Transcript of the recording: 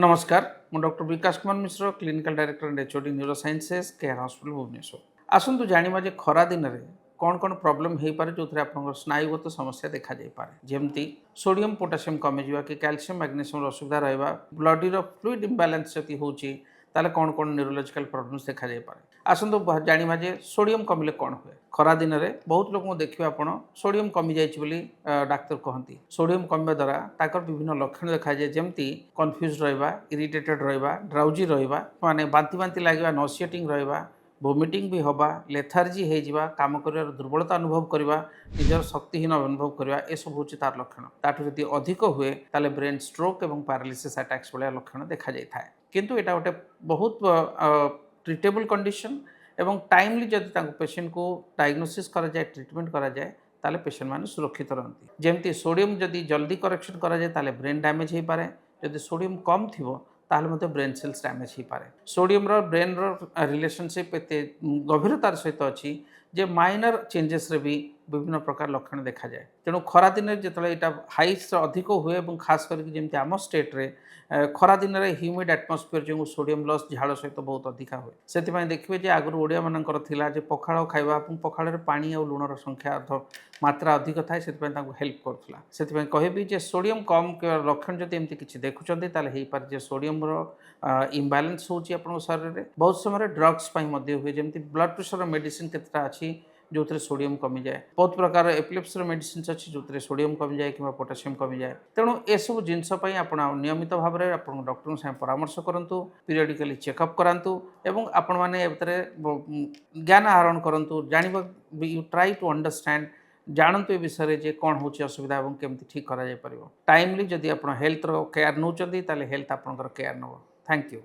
नमस्कार मु doctor Vikas Kumar Mishra clinical director and HOD neuro sciences care hospital Bhubaneswar आसतु जाना जे खरा दिन में कौन कौन प्रोब्लेम हो पारे जो आप स्नायुगत समस्या देखा जापे जमती सोडियम पोटासियम कमिजा कि कैल्शियम मैग्नेशियम असुविधा रहा ब्लडीर फ्लूइड इम्बालांस जब होची ताले कौन कौन न्यूरोलॉजिकल प्रॉब्लम्स देखा जापे आसतु जाना जे सोडियम कमिले कौन हुए खरा दिन में बहुत लोग देखिए आप सोडियम कमी जाइए डाक्तर कहती सोडियम कमिया द्वारा ताकर विभिन्न लक्षण देखा जाए जमती कन्फ्यूज रहा इरिटेटेड रहा ड्राउजी रहा माने बांति बांति लगे नसिएटिंग रहा वोमिटिंग भी हवा लेथार्जी हो कम कर दुर्बलता अनुभव करवा निजर शक्तिहीन अनुभव करवा यह सब हूँ तार लक्षण ताठू यदि अधिक हुए ताले ब्रेन स्ट्रोक और पैरालिसिस अटैक्स भाया लक्षण देखा जाए किंतु एटा गोटे बहुत ट्रिटेबल कंडीशन एवं टाइमली जदि पेशेंट को डायग्नोसिस करा जाए ट्रिटमेंट करा जाए ताले पेशेंट माने सुरक्षित रहती जमती सोडियम जदि जल्दी करेक्शन करा जाए ताले ब्रेन डैमेज हो पारे जदि सोडियम कम थी ताहले मते ब्रेन सेल्स डैमेज हो पारे सोडियम ब्रेन रिलेशनशिप एते गभीरतार सहित अच्छी जे माइनर चेंजेस रे भी विभिन्न प्रकार लक्षण देखा जाए तेणु खरा दिन जो यहाँ हाई अधिक हुए और खास करके आम स्टेट रे खरा दिन में ह्यूमिड एटमोस्फियर जो सोडियम लॉस झाड़ सहित बहुत अधिका हुए से देखिए आगुरी ओडिया मानकर थिला जे पखाड़ खाइबा पखाड़ पानी और लुणर संख्या मात्रा अधिक थाए से हेल्प करुला से कहबी जे सोडियम कम लक्षण जब एमती किसी देखुं ताले पारे सोडियम इम्बालांस हो शरीर में बहुत समय ड्रग्स हुए जमी ब्लड प्रेशर मेडिसिन केतटा अच्छी जो थे सोडियम कमी जाए बहुत प्रकार एपिलेप्सी मेडिसिन अच्छी जो थे सोडियम कमी जाए कि पोटासियम कमी जाए तेणु एसबू जिनसपाई आप नियमित भाव में आप डॉक्टर साथ परामर्श करूँ पीरियडिकली चेकअप करातु एवं आपण मैंने ज्ञान आहरण करूँ जाना यू ट्राई टू अंडरस्टैंड जानतु ए विषय जे कौन हो असुविधा और केमती ठीक करा टाइमली जदि आप हेल्थ केयर नौकरी हेल्थ आपंकर केयर नब थैंक यू।